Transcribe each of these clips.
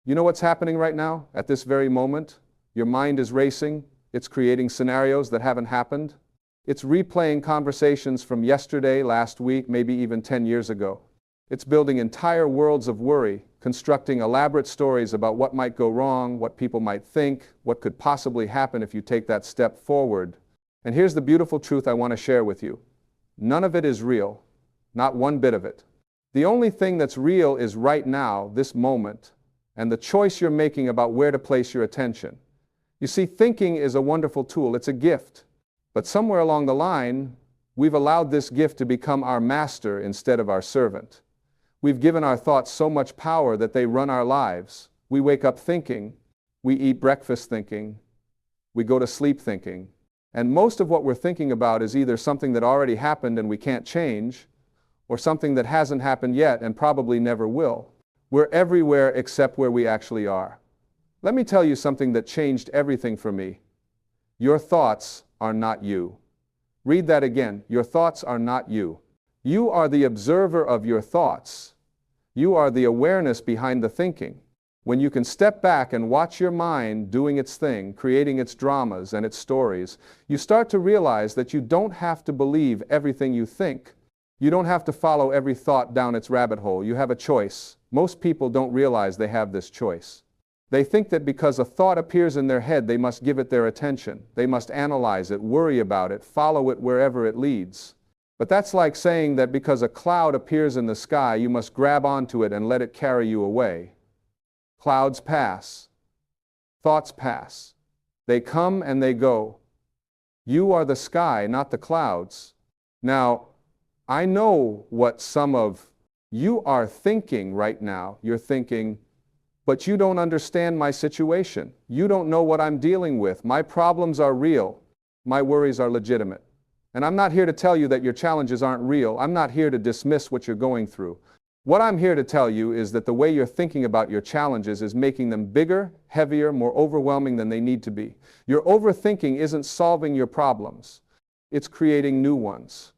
You know what's happening right now, at this very moment? Your mind is racing. It's creating scenarios that haven't happened. It's replaying conversations from yesterday, last week, maybe even 10 years ago. It's building entire worlds of worry, constructing elaborate stories about what might go wrong, what people might think, what could possibly happen if you take that step forward. And here's the beautiful truth I want to share with you. None of it is real, not one bit of it. The only thing that's real is right now, this moment, and the choice you're making about where to place your attention. You see, thinking is a wonderful tool. It's a gift. But somewhere along the line, we've allowed this gift to become our master instead of our servant. We've given our thoughts so much power that they run our lives. We wake up thinking, we eat breakfast thinking, we go to sleep thinking. And most of what we're thinking about is either something that already happened and we can't change, or something that hasn't happened yet and probably never will. We're everywhere except where we actually are. Let me tell you something that changed everything for me. Your thoughts are not you. Read that again. Your thoughts are not you. You are the observer of your thoughts. You are the awareness behind the thinking. When you can step back and watch your mind doing its thing, creating its dramas and its stories, you start to realize that you don't have to believe everything you think. You don't have to follow every thought down its rabbit hole. You have a choice. Most people don't realize they have this choice. They think that because a thought appears in their head, they must give it their attention. They must analyze it, worry about it, follow it wherever it leads. But that's like saying that because a cloud appears in the sky, you must grab onto it and let it carry you away. Clouds pass. Thoughts pass. They come and they go. You are the sky, not the clouds. Now, I know what some of you are thinking right now. You're thinking, but you don't understand my situation. You don't know what I'm dealing with. My problems are real. My worries are legitimate. And I'm not here to tell you that your challenges aren't real. I'm not here to dismiss what you're going through. What I'm here to tell you is that the way you're thinking about your challenges is making them bigger, heavier, more overwhelming than they need to be. Your overthinking isn't solving your problems. It's creating new ones.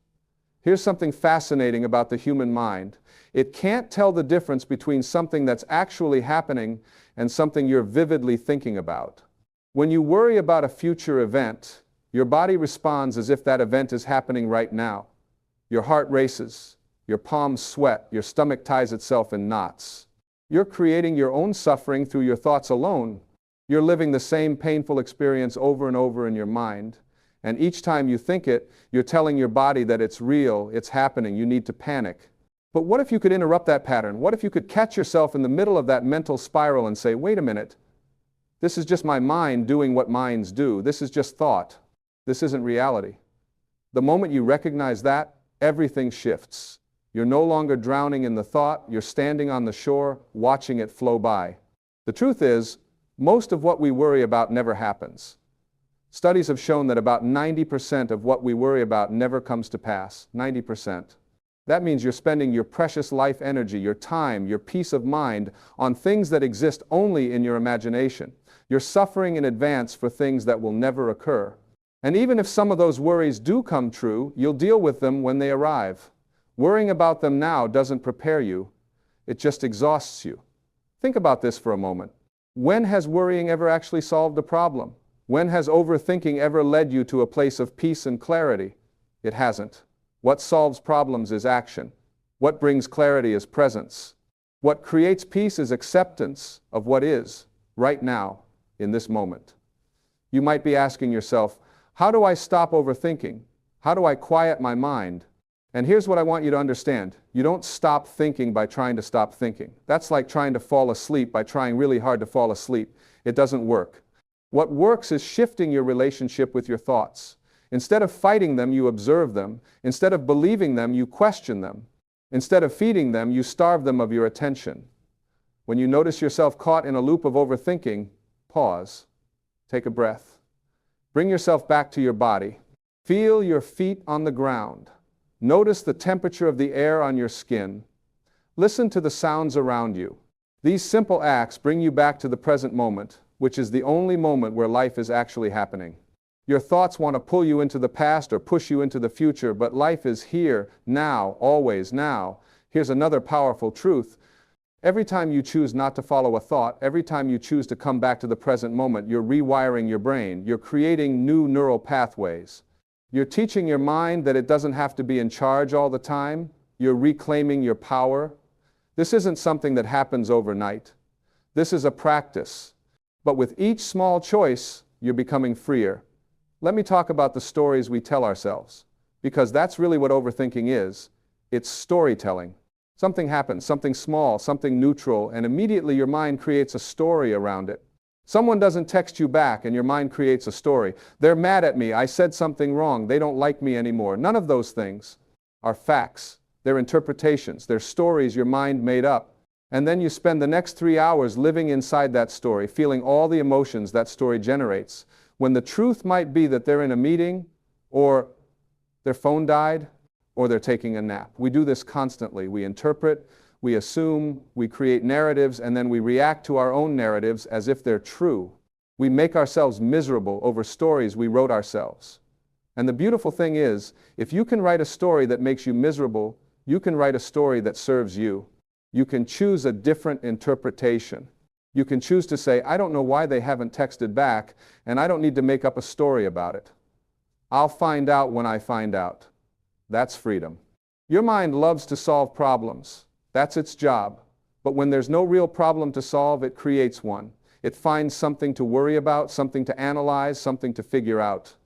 Here's something fascinating about the human mind. It can't tell the difference between something that's actually happening and something you're vividly thinking about. When you worry about a future event, your body responds as if that event is happening right now. Your heart races, your palms sweat, your stomach ties itself in knots. You're creating your own suffering through your thoughts alone. You're living the same painful experience over and over in your mind. And each time you think it, you're telling your body that it's real, it's happening, you need to panic. But what if you could interrupt that pattern? What if you could catch yourself in the middle of that mental spiral and say, wait a minute, this is just my mind doing what minds do. This is just thought. This isn't reality. The moment you recognize that, everything shifts. You're no longer drowning in the thought, you're standing on the shore, watching it flow by. The truth is, most of what we worry about never happens. Studies have shown that about 90% of what we worry about never comes to pass. 90%. That means you're spending your precious life energy, your time, your peace of mind on things that exist only in your imagination. You're suffering in advance for things that will never occur. And even if some of those worries do come true, you'll deal with them when they arrive. Worrying about them now doesn't prepare you. It just exhausts you. Think about this for a moment. When has worrying ever actually solved a problem? When has overthinking ever led you to a place of peace and clarity? It hasn't. What solves problems is action. What brings clarity is presence. What creates peace is acceptance of what is, right now, in this moment. You might be asking yourself, how do I stop overthinking? How do I quiet my mind? And here's what I want you to understand. You don't stop thinking by trying to stop thinking. That's like trying to fall asleep by trying really hard to fall asleep. It doesn't work. What works is shifting your relationship with your thoughts. Instead of fighting them, you observe them. Instead of believing them, you question them. Instead of feeding them, you starve them of your attention. When you notice yourself caught in a loop of overthinking, pause. Take a breath. Bring yourself back to your body. Feel your feet on the ground. Notice the temperature of the air on your skin. Listen to the sounds around you. These simple acts bring you back to the present moment, which is the only moment where life is actually happening. Your thoughts want to pull you into the past or push you into the future, but life is here, now, always now. Here's another powerful truth. Every time you choose not to follow a thought, every time you choose to come back to the present moment, you're rewiring your brain. You're creating new neural pathways. You're teaching your mind that it doesn't have to be in charge all the time. You're reclaiming your power. This isn't something that happens overnight. This is a practice. But with each small choice, you're becoming freer. Let me talk about the stories we tell ourselves, because that's really what overthinking is. It's storytelling. Something happens, something small, something neutral, and immediately your mind creates a story around it. Someone doesn't text you back and your mind creates a story. They're mad at me, I said something wrong, they don't like me anymore. None of those things are facts. They're interpretations, they're stories your mind made up. And then you spend the next 3 hours living inside that story, feeling all the emotions that story generates, when the truth might be that they're in a meeting, or their phone died, or they're taking a nap. We do this constantly. We interpret, we assume, we create narratives, and then we react to our own narratives as if they're true. We make ourselves miserable over stories we wrote ourselves. And the beautiful thing is, if you can write a story that makes you miserable, you can write a story that serves you. You can choose a different interpretation. You can choose to say, I don't know why they haven't texted back, and I don't need to make up a story about it. I'll find out when I find out. That's freedom. Your mind loves to solve problems. That's its job. But when there's no real problem to solve, it creates one. It finds something to worry about, something to analyze, something to figure out.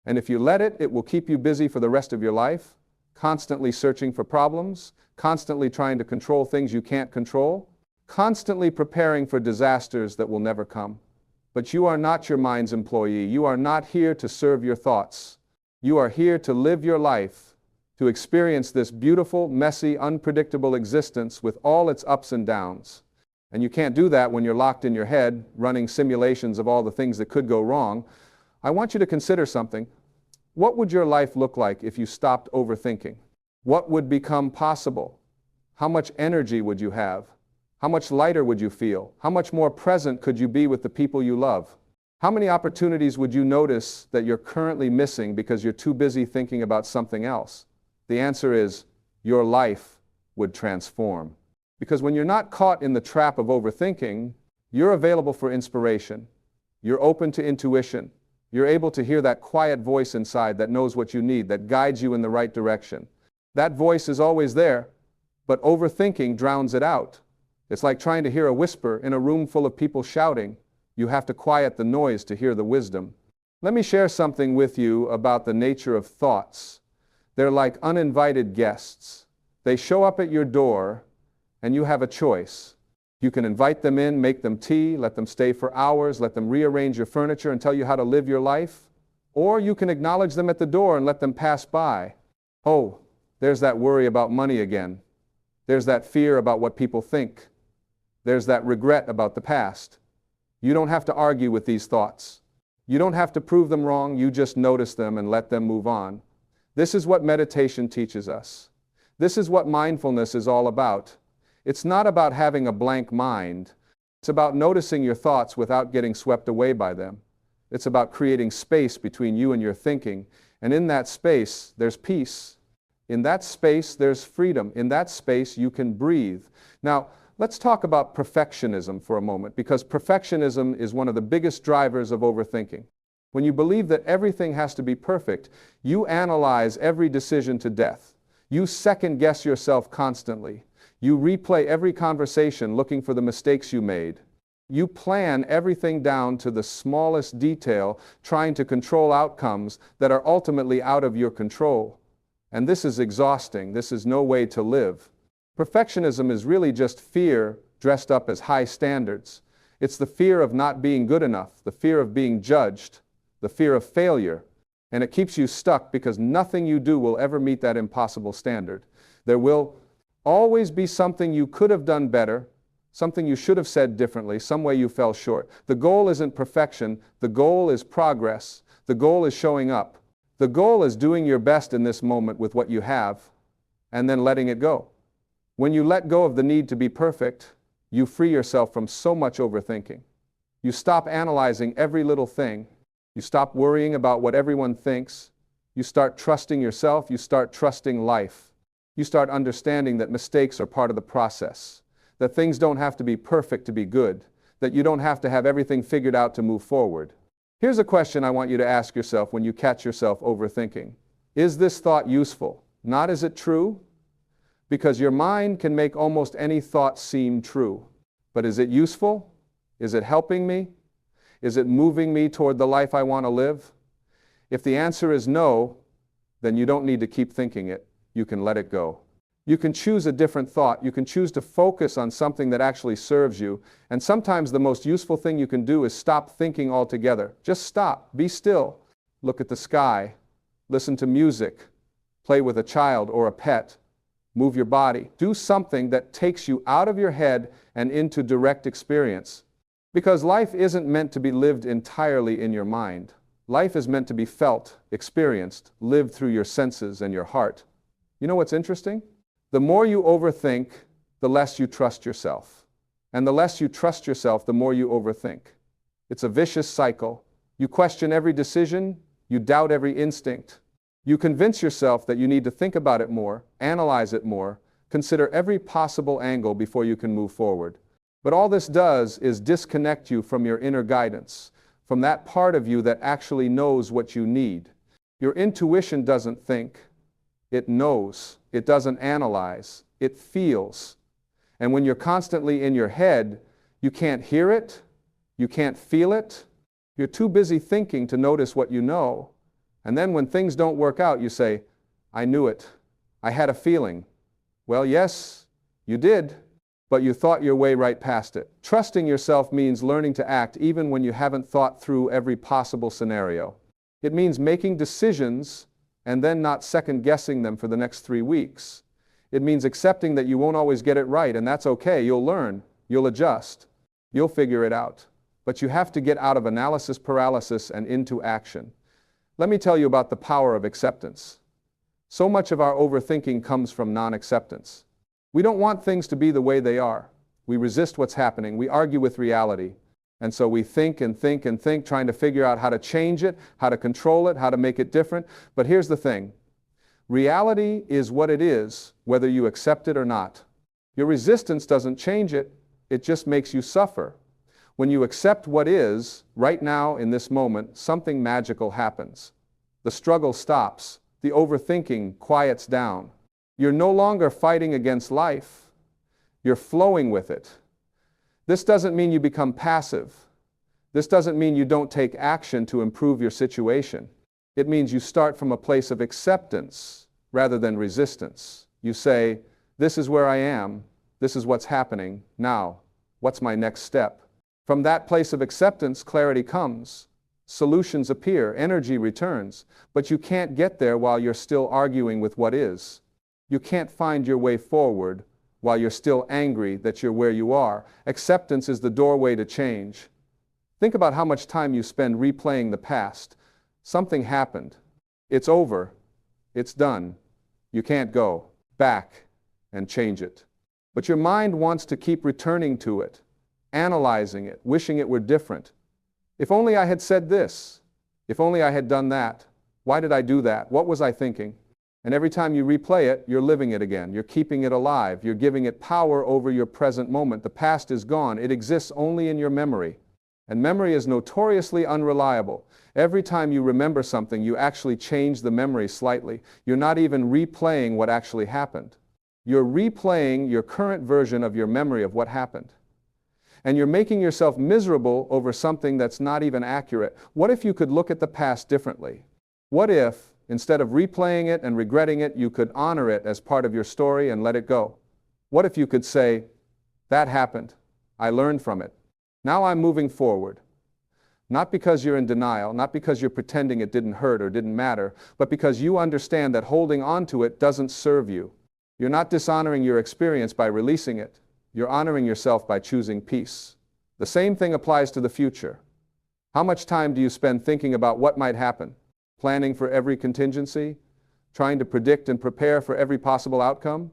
And if you let it, it will keep you busy for the rest of your life, constantly searching for problems, constantly trying to control things you can't control, constantly preparing for disasters that will never come. But you are not your mind's employee. You are not here to serve your thoughts. You are here to live your life, to experience this beautiful, messy, unpredictable existence with all its ups and downs. And you can't do that when you're locked in your head, running simulations of all the things that could go wrong. I want you to consider something. What would your life look like if you stopped overthinking? What would become possible? How much energy would you have? How much lighter would you feel? How much more present could you be with the people you love? How many opportunities would you notice that you're currently missing because you're too busy thinking about something else? The answer is, your life would transform. Because when you're not caught in the trap of overthinking, you're available for inspiration. You're open to intuition. You're able to hear that quiet voice inside that knows what you need, that guides you in the right direction. That voice is always there, but overthinking drowns it out. It's like trying to hear a whisper in a room full of people shouting. You have to quiet the noise to hear the wisdom. Let me share something with you about the nature of thoughts. They're like uninvited guests. They show up at your door, and you have a choice. You can invite them in, make them tea, let them stay for hours, let them rearrange your furniture and tell you how to live your life. Or you can acknowledge them at the door and let them pass by. Oh, there's that worry about money again. There's that fear about what people think. There's that regret about the past. You don't have to argue with these thoughts. You don't have to prove them wrong, you just notice them and let them move on. This is what meditation teaches us. This is what mindfulness is all about. It's not about having a blank mind. It's about noticing your thoughts without getting swept away by them. It's about creating space between you and your thinking. And in that space, there's peace. In that space, there's freedom. In that space, you can breathe. Now, let's talk about perfectionism for a moment, because perfectionism is one of the biggest drivers of overthinking. When you believe that everything has to be perfect, you analyze every decision to death. You second-guess yourself constantly. You replay every conversation looking for the mistakes you made. You plan everything down to the smallest detail, trying to control outcomes that are ultimately out of your control. And this is exhausting. This is no way to live. Perfectionism is really just fear dressed up as high standards. It's the fear of not being good enough, the fear of being judged, the fear of failure, and it keeps you stuck because nothing you do will ever meet that impossible standard. There will always be something you could have done better, something you should have said differently, some way you fell short. The goal isn't perfection, the goal is progress, the goal is showing up. The goal is doing your best in this moment with what you have, and then letting it go. When you let go of the need to be perfect, you free yourself from so much overthinking. You stop analyzing every little thing. You stop worrying about what everyone thinks. You start trusting yourself. You start trusting life. You start understanding that mistakes are part of the process, that things don't have to be perfect to be good, that you don't have to have everything figured out to move forward. Here's a question I want you to ask yourself when you catch yourself overthinking. Is this thought useful? Not is it true? Because your mind can make almost any thought seem true. But is it useful? Is it helping me? Is it moving me toward the life I want to live? If the answer is no, then you don't need to keep thinking it. You can let it go. You can choose a different thought. You can choose to focus on something that actually serves you. And sometimes the most useful thing you can do is stop thinking altogether. Just stop. Be still. Look at the sky. Listen to music. Play with a child or a pet. Move your body. Do something that takes you out of your head and into direct experience. Because life isn't meant to be lived entirely in your mind. Life is meant to be felt, experienced, lived through your senses and your heart. You know what's interesting? The more you overthink, the less you trust yourself. And the less you trust yourself, the more you overthink. It's a vicious cycle. You question every decision, you doubt every instinct. You convince yourself that you need to think about it more, analyze it more, consider every possible angle before you can move forward. But all this does is disconnect you from your inner guidance, from that part of you that actually knows what you need. Your intuition doesn't think, it knows. It doesn't analyze, it feels. And when you're constantly in your head, you can't hear it, you can't feel it. You're too busy thinking to notice what you know. And then when things don't work out, you say, I knew it. I had a feeling. Well, yes, you did, but you thought your way right past it. Trusting yourself means learning to act even when you haven't thought through every possible scenario. It means making decisions and then not second-guessing them for the next 3 weeks. It means accepting that you won't always get it right, and that's okay. You'll learn. You'll adjust. You'll figure it out. But you have to get out of analysis paralysis and into action. Let me tell you about the power of acceptance. So much of our overthinking comes from non-acceptance. We don't want things to be the way they are. We resist what's happening. We argue with reality. And so we think and think and think, trying to figure out how to change it, how to control it, how to make it different. But here's the thing. Reality is what it is, whether you accept it or not. Your resistance doesn't change it. It just makes you suffer. When you accept what is, right now in this moment, something magical happens. The struggle stops. The overthinking quiets down. You're no longer fighting against life. You're flowing with it. This doesn't mean you become passive. This doesn't mean you don't take action to improve your situation. It means you start from a place of acceptance rather than resistance. You say, this is where I am. This is what's happening. Now, what's my next step? From that place of acceptance, clarity comes. Solutions appear. Energy returns. But you can't get there while you're still arguing with what is. You can't find your way forward while you're still angry that you're where you are. Acceptance is the doorway to change. Think about how much time you spend replaying the past. Something happened. It's over. It's done. You can't go back and change it. But your mind wants to keep returning to it, analyzing it, wishing it were different. If only I had said this. If only I had done that. Why did I do that? What was I thinking? And every time you replay it, you're living it again. You're keeping it alive. You're giving it power over your present moment. The past is gone. It exists only in your memory. And memory is notoriously unreliable. Every time you remember something, you actually change the memory slightly. You're not even replaying what actually happened. You're replaying your current version of your memory of what happened. And you're making yourself miserable over something that's not even accurate. What if you could look at the past differently? What if, instead of replaying it and regretting it, you could honor it as part of your story and let it go? What if you could say, that happened. I learned from it. Now I'm moving forward. Not because you're in denial, not because you're pretending it didn't hurt or didn't matter, but because you understand that holding on to it doesn't serve you. You're not dishonoring your experience by releasing it. You're honoring yourself by choosing peace. The same thing applies to the future. How much time do you spend thinking about what might happen? Planning for every contingency? Trying to predict and prepare for every possible outcome?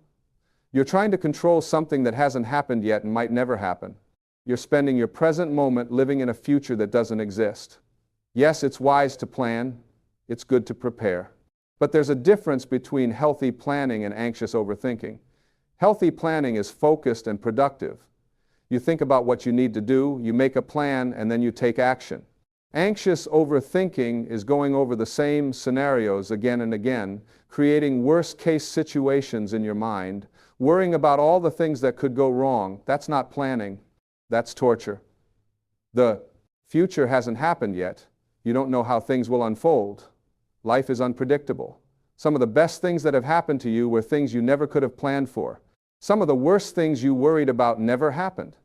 You're trying to control something that hasn't happened yet and might never happen. You're spending your present moment living in a future that doesn't exist. Yes, it's wise to plan. It's good to prepare. But there's a difference between healthy planning and anxious overthinking. Healthy planning is focused and productive. You think about what you need to do, you make a plan, and then you take action. Anxious overthinking is going over the same scenarios again and again, creating worst-case situations in your mind, worrying about all the things that could go wrong. That's not planning. That's torture. The future hasn't happened yet. You don't know how things will unfold. Life is unpredictable. Some of the best things that have happened to you were things you never could have planned for. Some of the worst things you worried about never happened.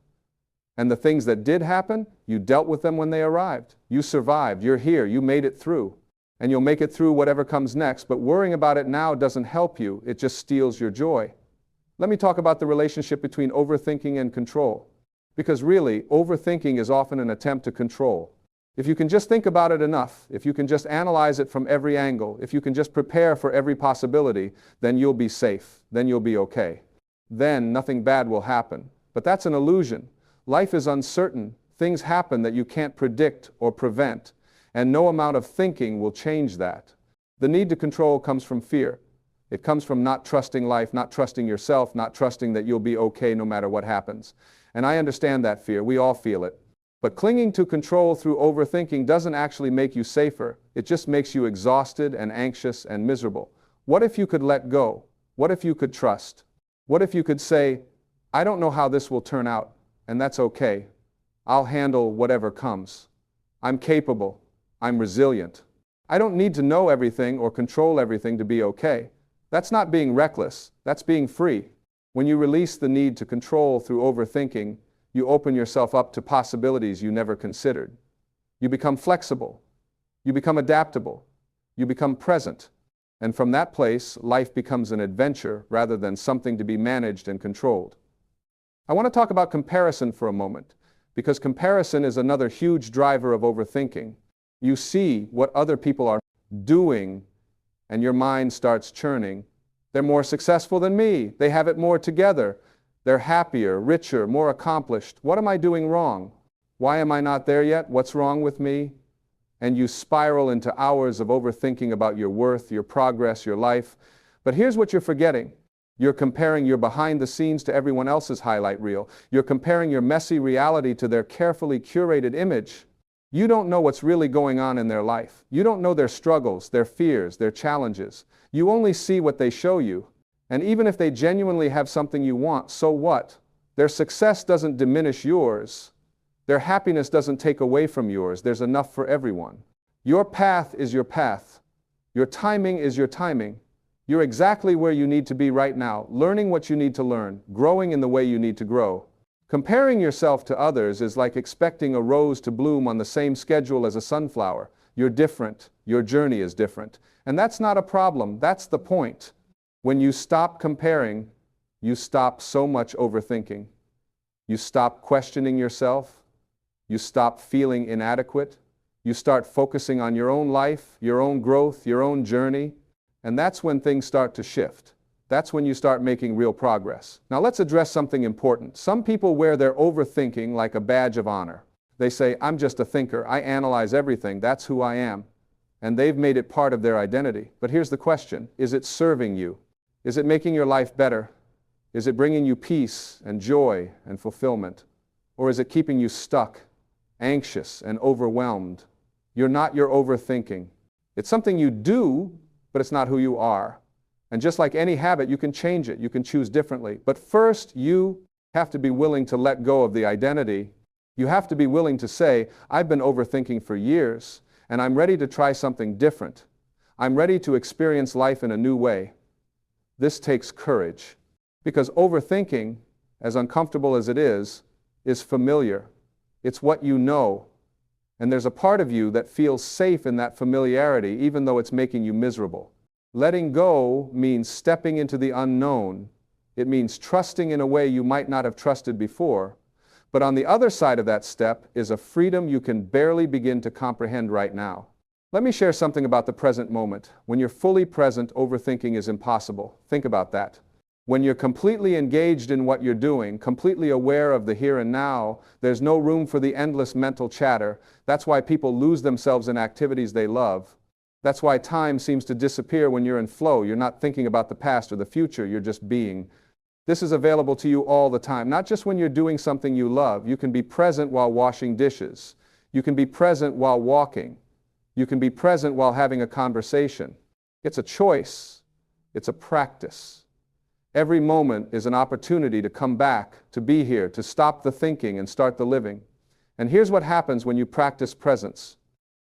And the things that did happen, you dealt with them when they arrived. You survived. You're here. You made it through. And you'll make it through whatever comes next. But worrying about it now doesn't help you. It just steals your joy. Let me talk about the relationship between overthinking and control. Because really, overthinking is often an attempt to control. If you can just think about it enough, if you can just analyze it from every angle, if you can just prepare for every possibility, then you'll be safe. Then you'll be okay. Then nothing bad will happen. But that's an illusion. Life is uncertain. Things happen that you can't predict or prevent, and no amount of thinking will change that. The need to control comes from fear. It comes from not trusting life, not trusting yourself, not trusting that you'll be okay no matter what happens. And I understand that fear. We all feel it. But clinging to control through overthinking doesn't actually make you safer. It just makes you exhausted and anxious and miserable. What if you could let go? What if you could trust? What if you could say, I don't know how this will turn out, and that's okay. I'll handle whatever comes. I'm capable. I'm resilient. I don't need to know everything or control everything to be okay. That's not being reckless. That's being free. When you release the need to control through overthinking, you open yourself up to possibilities you never considered. You become flexible. You become adaptable. You become present. And from that place, life becomes an adventure rather than something to be managed and controlled. I want to talk about comparison for a moment, because comparison is another huge driver of overthinking. You see what other people are doing, and your mind starts churning. They're more successful than me. They have it more together. They're happier, richer, more accomplished. What am I doing wrong? Why am I not there yet? What's wrong with me? And you spiral into hours of overthinking about your worth, your progress, your life. But here's what you're forgetting. You're comparing your behind the scenes to everyone else's highlight reel. You're comparing your messy reality to their carefully curated image. You don't know what's really going on in their life. You don't know their struggles, their fears, their challenges. You only see what they show you. And even if they genuinely have something you want, so what? Their success doesn't diminish yours. Their happiness doesn't take away from yours. There's enough for everyone. Your path is your path. Your timing is your timing. You're exactly where you need to be right now, learning what you need to learn, growing in the way you need to grow. Comparing yourself to others is like expecting a rose to bloom on the same schedule as a sunflower. You're different. Your journey is different. And that's not a problem. That's the point. When you stop comparing, you stop so much overthinking. You stop questioning yourself. You stop feeling inadequate. You start focusing on your own life, your own growth, your own journey. And that's when things start to shift. That's when you start making real progress. Now let's address something important. Some people wear their overthinking like a badge of honor. They say, I'm just a thinker. I analyze everything. That's who I am. And they've made it part of their identity. But here's the question. Is it serving you? Is it making your life better? Is it bringing you peace and joy and fulfillment? Or is it keeping you stuck, anxious, and overwhelmed? You're not your overthinking. It's something you do, but it's not who you are. And just like any habit, you can change it. You can choose differently. But first, you have to be willing to let go of the identity. You have to be willing to say, I've been overthinking for years, and I'm ready to try something different. I'm ready to experience life in a new way. This takes courage, because overthinking, as uncomfortable as it is familiar. It's what you know. And there's a part of you that feels safe in that familiarity, even though it's making you miserable. Letting go means stepping into the unknown. It means trusting in a way you might not have trusted before. But on the other side of that step is a freedom you can barely begin to comprehend right now. Let me share something about the present moment. When you're fully present, overthinking is impossible. Think about that. When you're completely engaged in what you're doing, completely aware of the here and now, there's no room for the endless mental chatter. That's why people lose themselves in activities they love. That's why time seems to disappear when you're in flow. You're not thinking about the past or the future, you're just being. This is available to you all the time, not just when you're doing something you love. You can be present while washing dishes. You can be present while walking. You can be present while having a conversation. It's a choice. It's a practice. Every moment is an opportunity to come back, to be here, to stop the thinking and start the living. And here's what happens when you practice presence.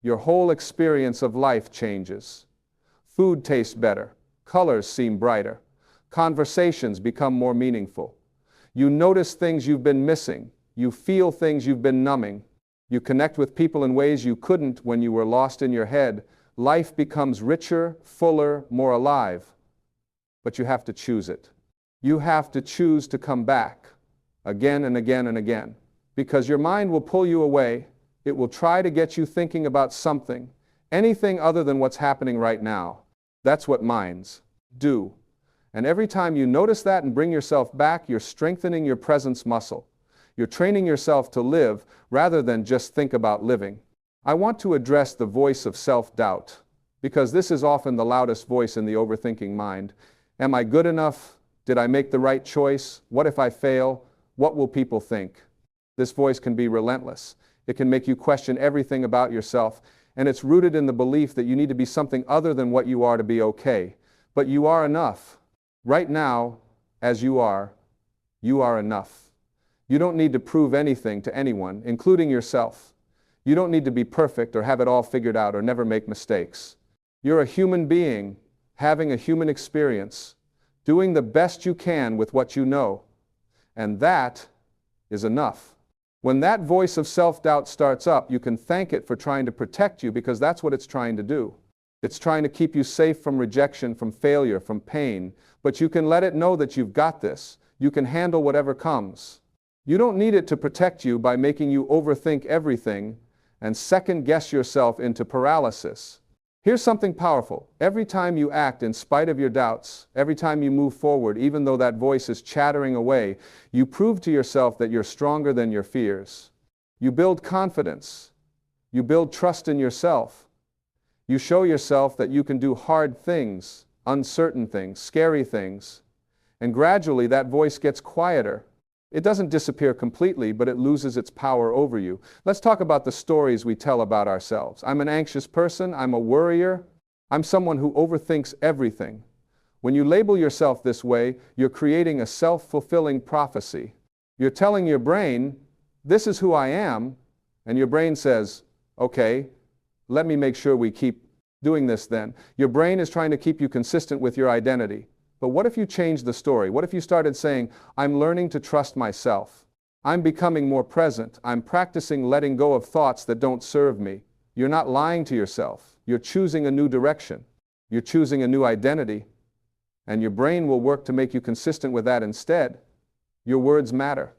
Your whole experience of life changes. Food tastes better. Colors seem brighter. Conversations become more meaningful. You notice things you've been missing. You feel things you've been numbing. You connect with people in ways you couldn't when you were lost in your head. Life becomes richer, fuller, more alive. But you have to choose it. You have to choose to come back again and again and again. Because your mind will pull you away. It will try to get you thinking about something, anything other than what's happening right now. That's what minds do. And every time you notice that and bring yourself back, you're strengthening your presence muscle. You're training yourself to live rather than just think about living. I want to address the voice of self-doubt, because this is often the loudest voice in the overthinking mind. Am I good enough? Did I make the right choice? What if I fail? What will people think? This voice can be relentless. It can make you question everything about yourself, and it's rooted in the belief that you need to be something other than what you are to be okay. But you are enough. Right now, as you are enough. You don't need to prove anything to anyone, including yourself. You don't need to be perfect or have it all figured out or never make mistakes. You're a human being, having a human experience, doing the best you can with what you know. And that is enough. When that voice of self-doubt starts up, you can thank it for trying to protect you, because that's what it's trying to do. It's trying to keep you safe from rejection, from failure, from pain. But you can let it know that you've got this. You can handle whatever comes. You don't need it to protect you by making you overthink everything and second-guess yourself into paralysis. Here's something powerful. Every time you act in spite of your doubts, every time you move forward, even though that voice is chattering away, you prove to yourself that you're stronger than your fears. You build confidence. You build trust in yourself. You show yourself that you can do hard things, uncertain things, scary things. And gradually that voice gets quieter. It doesn't disappear completely, but it loses its power over you. Let's talk about the stories we tell about ourselves. I'm an anxious person. I'm a worrier. I'm someone who overthinks everything. When you label yourself this way, you're creating a self-fulfilling prophecy. You're telling your brain, this is who I am, and your brain says, okay, let me make sure we keep doing this then. Your brain is trying to keep you consistent with your identity. But what if you change the story? What if you started saying, I'm learning to trust myself. I'm becoming more present. I'm practicing letting go of thoughts that don't serve me. You're not lying to yourself. You're choosing a new direction. You're choosing a new identity. And your brain will work to make you consistent with that instead. Your words matter.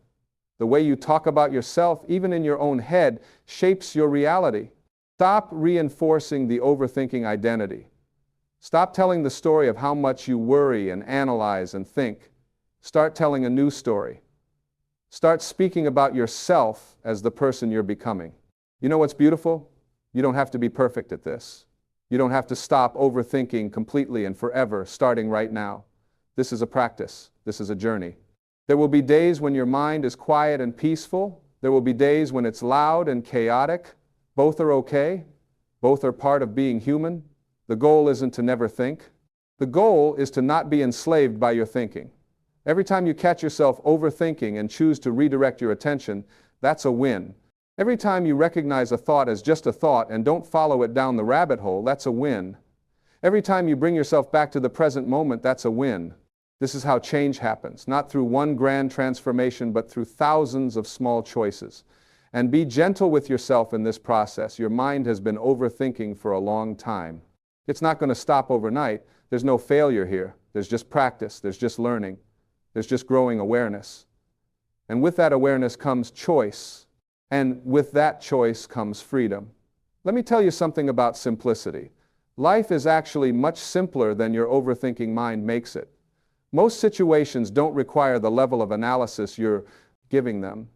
The way you talk about yourself, even in your own head, shapes your reality. Stop reinforcing the overthinking identity. Stop telling the story of how much you worry and analyze and think. Start telling a new story. Start speaking about yourself as the person you're becoming. You know what's beautiful? You don't have to be perfect at this. You don't have to stop overthinking completely and forever, starting right now. This is a practice. This is a journey. There will be days when your mind is quiet and peaceful. There will be days when it's loud and chaotic. Both are okay. Both are part of being human. The goal isn't to never think. The goal is to not be enslaved by your thinking. Every time you catch yourself overthinking and choose to redirect your attention, that's a win. Every time you recognize a thought as just a thought and don't follow it down the rabbit hole, that's a win. Every time you bring yourself back to the present moment, that's a win. This is how change happens, not through one grand transformation, but through thousands of small choices. And be gentle with yourself in this process. Your mind has been overthinking for a long time. It's not going to stop overnight. There's no failure here. There's just practice. There's just learning. There's just growing awareness. And with that awareness comes choice. And with that choice comes freedom. Let me tell you something about simplicity. Life is actually much simpler than your overthinking mind makes it. Most situations don't require the level of analysis you're giving them.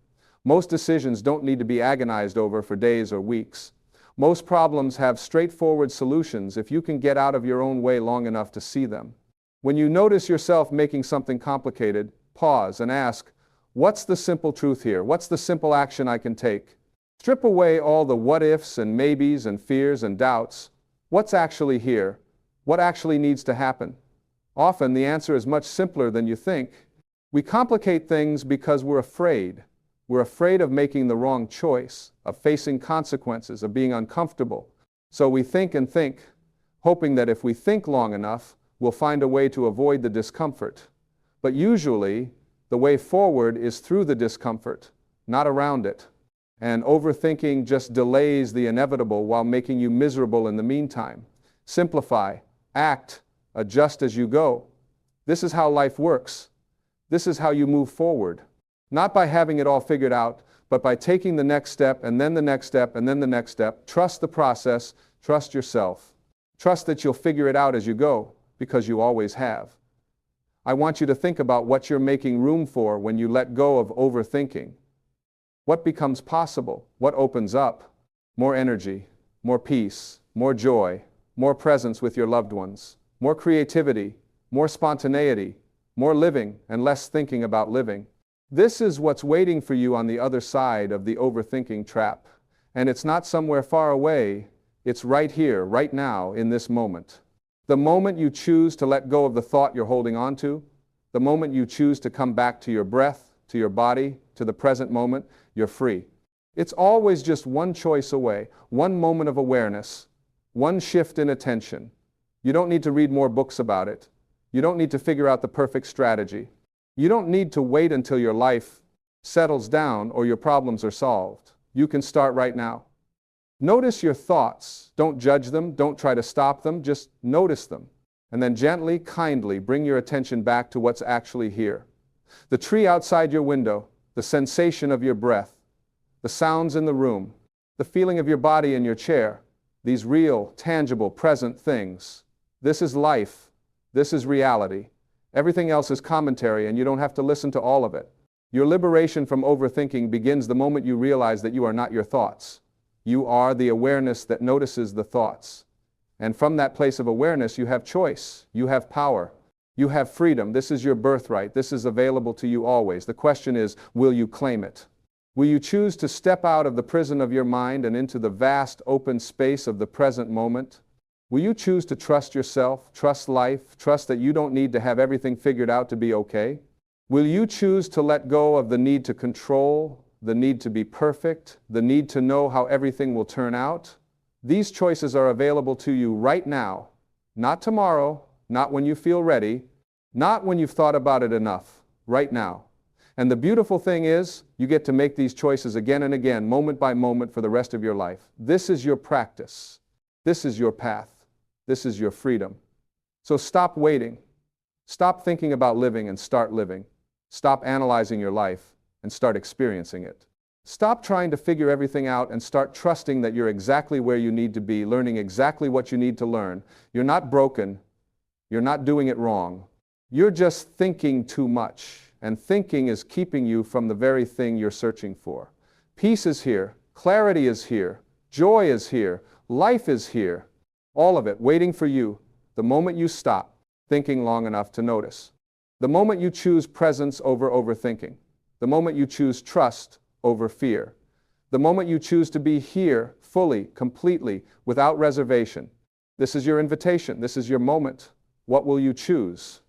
Most decisions don't need to be agonized over for days or weeks. Most problems have straightforward solutions if you can get out of your own way long enough to see them. When you notice yourself making something complicated, pause, and ask, what's the simple truth here? What's the simple action I can take? Strip away all the what-ifs and maybes and fears and doubts. What's actually here? What actually needs to happen? Often the answer is much simpler than you think. We complicate things because we're afraid. We're afraid of making the wrong choice, of facing consequences, of being uncomfortable. So we think and think, hoping that if we think long enough, we'll find a way to avoid the discomfort. But usually, the way forward is through the discomfort, not around it. And overthinking just delays the inevitable while making you miserable in the meantime. Simplify, act, adjust as you go. This is how life works. This is how you move forward. Not by having it all figured out, but by taking the next step and then the next step and then the next step. Trust the process, trust yourself. Trust that you'll figure it out as you go, because you always have. I want you to think about what you're making room for when you let go of overthinking. What becomes possible? What opens up? More energy, more peace, more joy, more presence with your loved ones, more creativity, more spontaneity, more living and less thinking about living. This is what's waiting for you on the other side of the overthinking trap. And it's not somewhere far away, it's right here, right now, in this moment. The moment you choose to let go of the thought you're holding on to, the moment you choose to come back to your breath, to your body, to the present moment, you're free. It's always just one choice away, one moment of awareness, one shift in attention. You don't need to read more books about it. You don't need to figure out the perfect strategy. You don't need to wait until your life settles down or your problems are solved. You can start right now. Notice your thoughts. Don't judge them. Don't try to stop them. Just notice them. And then gently, kindly bring your attention back to what's actually here. The tree outside your window, the sensation of your breath, the sounds in the room, the feeling of your body in your chair, these real, tangible, present things. This is life. This is reality. Everything else is commentary, and you don't have to listen to all of it. Your liberation from overthinking begins the moment you realize that you are not your thoughts. You are the awareness that notices the thoughts. And from that place of awareness, you have choice. You have power. You have freedom. This is your birthright. This is available to you always. The question is, will you claim it? Will you choose to step out of the prison of your mind and into the vast open space of the present moment? Will you choose to trust yourself, trust life, trust that you don't need to have everything figured out to be okay? Will you choose to let go of the need to control, the need to be perfect, the need to know how everything will turn out? These choices are available to you right now, not tomorrow, not when you feel ready, not when you've thought about it enough, right now. And the beautiful thing is, you get to make these choices again and again, moment by moment for the rest of your life. This is your practice. This is your path. This is your freedom. So stop waiting. Stop thinking about living and start living. Stop analyzing your life and start experiencing it. Stop trying to figure everything out and start trusting that you're exactly where you need to be, learning exactly what you need to learn. You're not broken. You're not doing it wrong. You're just thinking too much, and thinking is keeping you from the very thing you're searching for. Peace is here. Clarity is here. Joy is here. Life is here. All of it waiting for you the moment you stop thinking long enough to notice. The moment you choose presence over overthinking. The moment you choose trust over fear. The moment you choose to be here fully, completely, without reservation. This is your invitation. This is your moment. What will you choose?